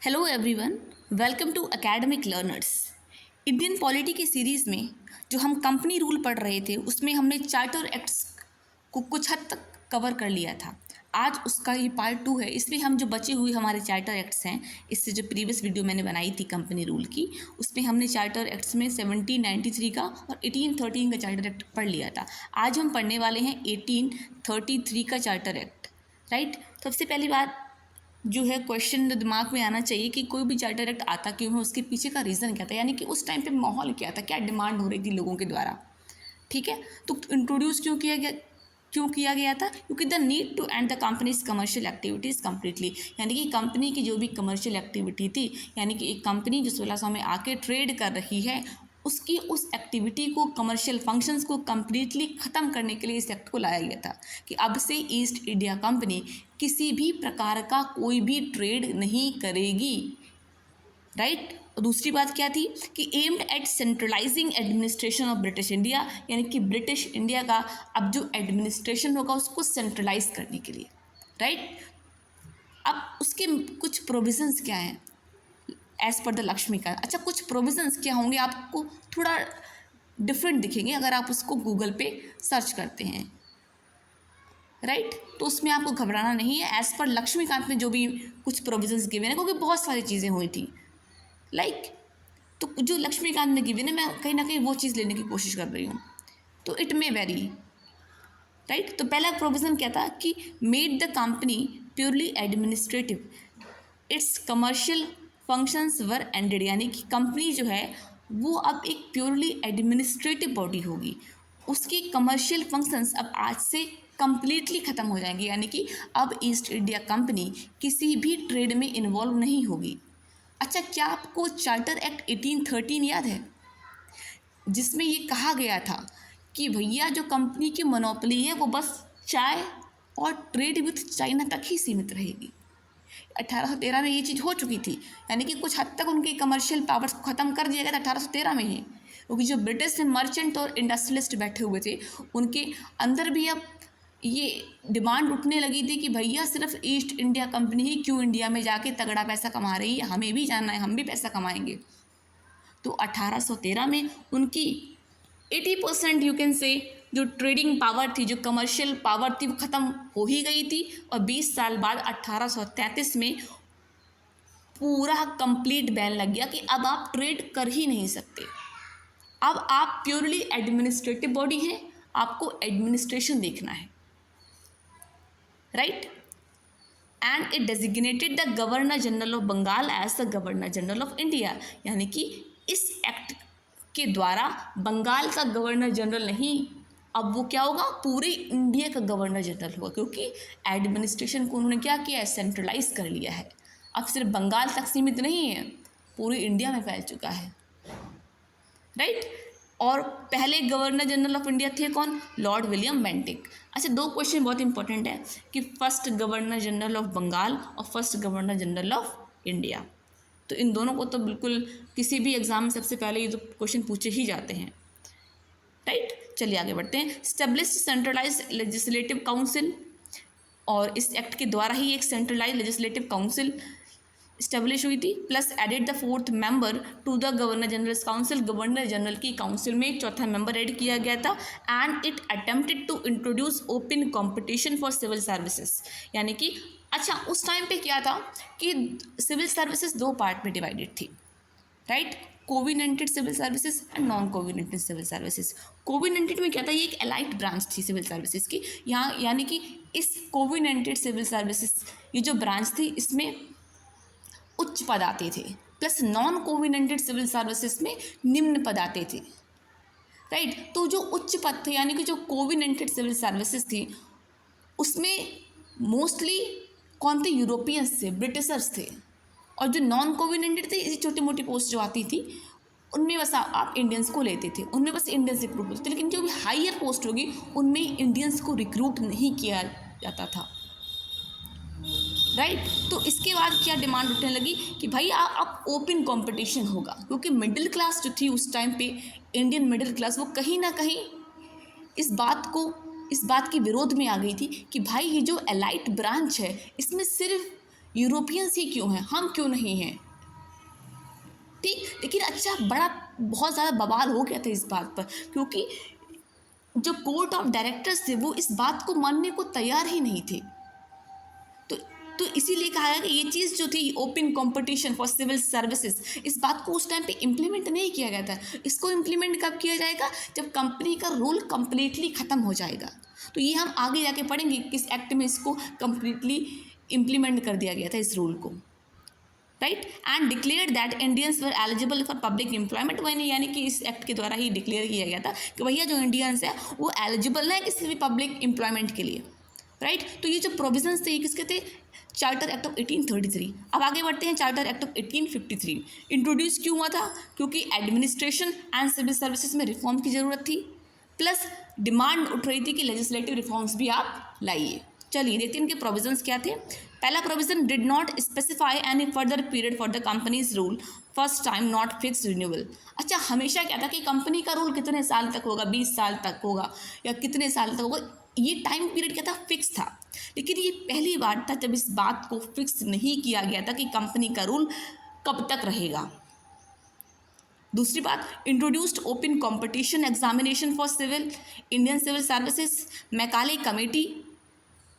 Hello everyone, welcome to academic learners. Indian polity की series में जो हम कंपनी रूल पढ़ रहे थे उसमें हमने चार्टर एक्ट्स को कुछ हद तक कवर कर लिया था। आज उसका ये पार्ट 2 है। इसमें हम जो बचे हुए हमारे चार्टर एक्ट्स हैं, इससे जो प्रीवियस वीडियो मैंने बनाई थी कंपनी रूल की, उसमें हमने चार्टर एक्ट्स में 1793 का और 1813 का चार्टर एक्ट पढ़ लिया था। आज हम पढ़ने वाले हैं 1833 का चार्टर एक्ट। राइट, सबसे पहली बात जो है क्वेश्चन दिमाग में आना चाहिए कि कोई भी चार्टर एक्ट आता क्यों है, उसके पीछे का रीज़न क्या था, यानी कि उस टाइम पे माहौल क्या था, क्या डिमांड हो रही थी लोगों के द्वारा। ठीक है, तो इंट्रोड्यूस क्यों किया गया था? क्योंकि the need to end the companies commercial activities completely, यानी कि कंपनी की जो भी कमर्शियल एक्टिविटी थी, यानी कि एक कंपनी जो 1600 में आके ट्रेड कर रही है, उसकी उस एक्टिविटी को, कमर्शियल फंक्शंस को कम्प्लीटली ख़त्म करने के लिए इस एक्ट को लाया गया था कि अब से ईस्ट इंडिया कंपनी किसी भी प्रकार का कोई भी ट्रेड नहीं करेगी। राइट, और दूसरी बात क्या थी कि aimed at centralising administration of British India, यानी कि ब्रिटिश इंडिया का अब जो एडमिनिस्ट्रेशन होगा उसको सेंट्रलाइज करने के लिए। राइट, अब उसके कुछ प्रोविजंस क्या हैं एज़ पर द लक्ष्मीकांत। अच्छा, कुछ प्रोविजंस क्या होंगे आपको थोड़ा डिफरेंट दिखेंगे अगर आप उसको गूगल पे सर्च करते हैं। राइट, तो उसमें आपको घबराना नहीं है। एज़ पर लक्ष्मीकांत में जो भी कुछ प्रोविजंस गिवन है, क्योंकि बहुत सारी चीज़ें हुई थी तो जो लक्ष्मीकांत में गिवन है, मैं कहीं ना कहीं वो चीज़ लेने की कोशिश कर रही हूँ, तो इट मे वेरी। राइट, तो पहला प्रोविज़न क्या था कि made the company purely administrative, it's commercial functions were ended, यानी कि कंपनी जो है वो अब एक प्योरली एडमिनिस्ट्रेटिव बॉडी होगी, उसकी कमर्शियल फंक्शंस अब आज से कम्प्लीटली ख़त्म हो जाएंगे, यानी कि अब ईस्ट इंडिया कंपनी किसी भी ट्रेड में इन्वॉल्व नहीं होगी। अच्छा, क्या आपको चार्टर एक्ट 1813 याद है, जिसमें ये कहा गया था कि भैया जो कंपनी की मोनोपोली है वो बस चाय और ट्रेड विथ चाइना तक ही सीमित रहेगी। 1813 में ये चीज़ हो चुकी थी, यानी कि कुछ हद तक उनके कमर्शियल पावर्स को ख़त्म कर दिया गया था 1813 में ही, क्योंकि जो ब्रिटिश में मर्चेंट और इंडस्ट्रियलिस्ट बैठे हुए थे उनके अंदर भी अब ये डिमांड उठने लगी थी कि भैया सिर्फ ईस्ट इंडिया कंपनी ही क्यों इंडिया में जाके तगड़ा पैसा कमा रही है, हमें भी जाना है, हम भी पैसा कमाएंगे। तो 1813 में उनकी 80% यू कैन से जो ट्रेडिंग पावर थी, जो कमर्शियल पावर थी, वो ख़त्म हो ही गई थी। और 20 साल बाद 1833 में पूरा कंप्लीट बैन लग गया कि अब आप ट्रेड कर ही नहीं सकते, अब आप प्योरली एडमिनिस्ट्रेटिव बॉडी हैं, आपको एडमिनिस्ट्रेशन देखना है। Right, and it designated the governor general of Bengal as the governor general of India, यानी कि इस एक्ट के द्वारा बंगाल का गवर्नर जनरल नहीं, अब वो क्या होगा, पूरे इंडिया का गवर्नर जनरल होगा, क्योंकि एडमिनिस्ट्रेशन को उन्होंने क्या किया है, सेंट्रलाइज कर लिया है। अब सिर्फ बंगाल तक सीमित नहीं है, पूरे इंडिया में फैल चुका है। राइट, और पहले गवर्नर जनरल ऑफ इंडिया थे कौन, लॉर्ड विलियम बेंटिक। अच्छा, दो क्वेश्चन बहुत इंपॉर्टेंट है कि first governor general of Bengal और first governor general of India, तो इन दोनों को तो बिल्कुल किसी भी एग्जाम में सबसे पहले ये तो क्वेश्चन पूछे ही जाते हैं। राइट, चलिए आगे बढ़ते हैं। स्टेब्लिश सेंट्रलाइज लेजिस्लेटिव काउंसिल, और इस एक्ट के द्वारा ही एक सेंट्रलाइज लेजिस्लेटिव काउंसिल इस्टेब्लिश हुई थी, plus added the 4th member to the governor general council, governor general की काउंसिल में एक चौथा मेंबर ऐड किया गया था। And it attempted to introduce open competition for civil services, यानी कि अच्छा उस टाइम पे क्या था कि सिविल सर्विसेज दो पार्ट में डिवाइडेड थी। Right, covenanted civil services and non covenanted civil services. Covenanted में क्या था, ये एक एलाइट ब्रांच थी सिविल सर्विसेज की, यहाँ यानी कि इस कोविनेंटेड सिविल सर्विसेज ये जो ब्रांच थी इसमें उच्च पद आते थे, plus non covenanted civil services में निम्न पद आते थे। राइट, तो जो उच्च पद थे यानी कि जो कोविनेंटेड सिविल सर्विसेज थी उसमें मोस्टली कौन थे, यूरोपियंस थे, ब्रिटिशर्स थे, और जो नॉन कोविनेंटेड थे, इसी छोटी मोटी पोस्ट जो आती थी उनमें बस आप इंडियंस को लेते थे, उनमें बस इंडियंस रिक्रूट होते थे, लेकिन जो भी हायर पोस्ट होगी उनमें इंडियंस को रिक्रूट नहीं किया जाता था। राइट, तो इसके बाद क्या डिमांड उठने लगी कि भाई आप ओपन कंपटीशन होगा, क्योंकि मिडिल क्लास जो थी उस टाइम पे, इंडियन मिडिल क्लास, वो कहीं ना कहीं इस बात की विरोध में आ गई थी कि भाई ये जो एलाइट ब्रांच है इसमें सिर्फ यूरोपियंस ही क्यों हैं, हम क्यों नहीं हैं, ठीक। लेकिन अच्छा बड़ा बहुत ज़्यादा बवाल हो गया था इस बात पर, क्योंकि जो कोर्ट ऑफ डायरेक्टर्स थे वो इस बात को मानने को तैयार ही नहीं थे। तो तो इसीलिए कहा गया कि ये चीज़ जो थी open competition for civil services, इस बात को उस टाइम पे इम्प्लीमेंट नहीं किया गया था। इसको इम्प्लीमेंट कब किया जाएगा, जब कंपनी का रूल कम्प्लीटली ख़त्म हो जाएगा। तो ये हम आगे जाके पढ़ेंगे किस एक्ट में इसको कम्प्लीटली इम्प्लीमेंट कर दिया गया था इस रूल को, right. And declare that Indians were eligible for public employment, वही यानी कि इस एक्ट के द्वारा ही डिक्लेयर किया गया था कि भैया जो इंडियंस है वो एलिजिबल है किसी भी पब्लिक एम्प्लॉयमेंट के लिए, राइट। तो ये जो प्रोविजंस थे ये किसके थे, चार्टर एक्ट ऑफ 1833। अब आगे बढ़ते हैं, चार्टर एक्ट ऑफ 1853 इंट्रोड्यूस क्यों हुआ था, क्योंकि एडमिनिस्ट्रेशन एंड सिविल सर्विसेज में रिफॉर्म की ज़रूरत थी, प्लस डिमांड उठ रही थी कि लेजिस्लेटिव रिफॉर्म्स भी आप लाइए। चलिए देखते हैं इनके प्रोविजंस क्या थे। पहला provision, did not specify any further period for the companies rule, first time not fix renewal. अच्छा, हमेशा क्या था कि कंपनी का रूल कितने साल तक होगा, 20 साल तक होगा या कितने साल तक होगा, ये टाइम पीरियड क्या था, फिक्स था। लेकिन ये पहली बार था जब इस बात को फिक्स नहीं किया गया था कि कंपनी का रूल कब तक रहेगा। दूसरी बात, introduced open competition examination for civil Indian civil services, Macaulay committee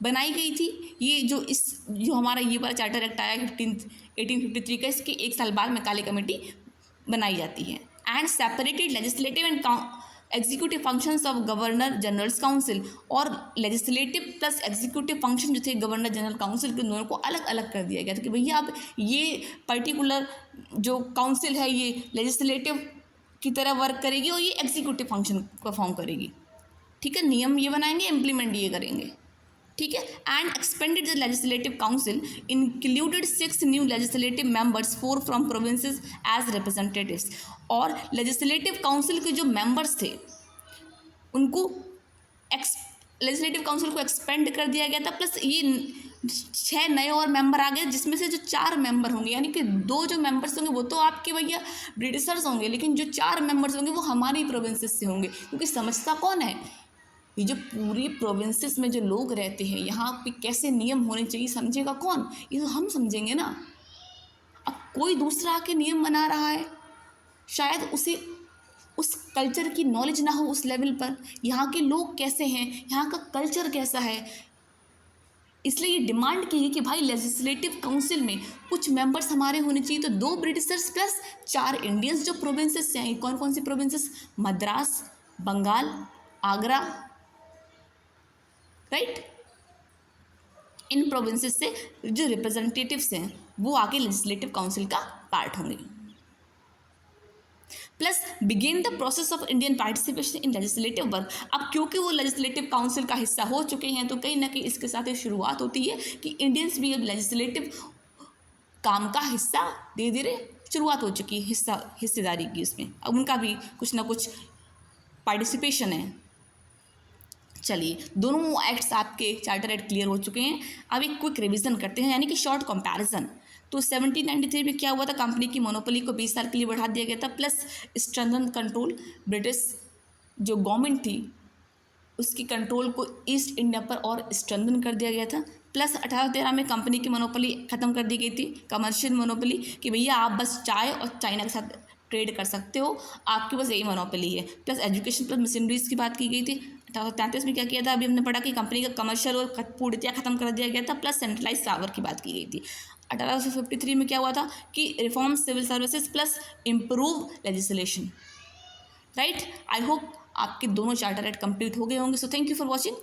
बनाई गई थी। ये जो हमारा ये वाला चार्टर एक्ट आया 1853 का, इसके एक साल बाद मैकाले कमेटी बनाई जाती है। And separated legislative and executive functions of governor generals council, और लेजिस्लेटिव प्लस एग्जीक्यूटिव फंक्शन जो थे गवर्नर जनरल काउंसिल के दोनों को अलग अलग कर दिया गया था कि भैया अब ये पर्टिकुलर जो काउंसिल है ये लेजिस्लेटिव की तरह वर्क करेगी और ये एग्जीक्यूटिव फंक्शन परफॉर्म करेगी, ठीक है। नियम ये बनाएंगे, इम्प्लीमेंट ये करेंगे, ठीक है। And expanded the legislative council included 6 new legislative members, 4 from provinces as representatives. और लेजिस्लेटिव काउंसिल के जो मेंबर्स थे उनको लेजिस्लेटिव काउंसिल को एक्सपेंड कर दिया गया था, प्लस ये 6 नए और मेंबर आ गए, जिसमें से जो 4 मेंबर होंगे, यानी कि 2 जो मेंबर्स होंगे वो तो आपके भैया ब्रिटिशर्स होंगे, लेकिन जो 4 मेंबर्स होंगे वो हमारी प्रोविंसेस से होंगे, क्योंकि समझता कौन है, ये जो पूरी प्रोविंसेस में जो लोग रहते हैं यहाँ पे कैसे नियम होने चाहिए समझेगा कौन, ये तो हम समझेंगे ना। अब कोई दूसरा आके नियम बना रहा है, शायद उसे उस कल्चर की नॉलेज ना हो उस लेवल पर, यहाँ के लोग कैसे हैं, यहाँ का कल्चर कैसा है, इसलिए ये डिमांड की कि भाई लेजिस्लेटिव काउंसिल में कुछ मेंबर्स हमारे होने चाहिए। तो 2 ब्रिटिशर्स प्लस 4 इंडियंस जो प्रोविंसेस से हैं, कौन कौन सी प्रोविंसेस, मद्रास, बंगाल, आगरा, राइट। इन प्रोविंसेस से जो रिप्रेजेंटेटिव्स हैं वो आगे लेजिस्लेटिव काउंसिल का पार्ट होंगे। Plus began the process of Indian participation in legislative work. अब क्योंकि वो लेजिस्लेटिव काउंसिल का हिस्सा हो चुके हैं तो कहीं ना कहीं इसके साथ एक शुरुआत होती है कि इंडियंस भी अब लेजिस्लेटिव काम का हिस्सा धीरे धीरे शुरुआत हो चुकी है, हिस्सेदारी की उसमें अब उनका भी कुछ ना कुछ पार्टिसिपेशन है। चलिए, दोनों एक्ट्स आपके चार्टर एक्ट क्लियर हो चुके हैं। अब एक क्विक रिवीजन करते हैं, यानी कि शॉर्ट कंपैरिजन। तो 1793 में क्या हुआ था, कंपनी की मोनोपोली को 20 साल के लिए बढ़ा दिया गया था, प्लस स्ट्रेंथन कंट्रोल, ब्रिटिश जो गवर्नमेंट थी उसकी कंट्रोल को ईस्ट इंडिया पर और स्ट्रेंथन कर दिया गया था। प्लस 1813 में कंपनी की मोनोपोली ख़त्म कर दी गई थी, कमर्शियल मोनोपोली, कि भैया आप बस चाय और चाइना के साथ ट्रेड कर सकते हो, आपकी बस यही मोनोपोली है। प्लस एजुकेशन प्लस मशीनरीज की बात की गई थी। 1833 में क्या किया था, अभी हमने पढ़ा कि कंपनी का कमर्शियल और पूर्णतया खत्म कर दिया गया था, प्लस सेंट्रलाइज पावर की बात की गई थी। 1853 में क्या हुआ था कि reform civil services plus improve legislation, right. I hope आपके दोनों चार्टर एक्ट कंप्लीट हो गए होंगे। So thank you for watching.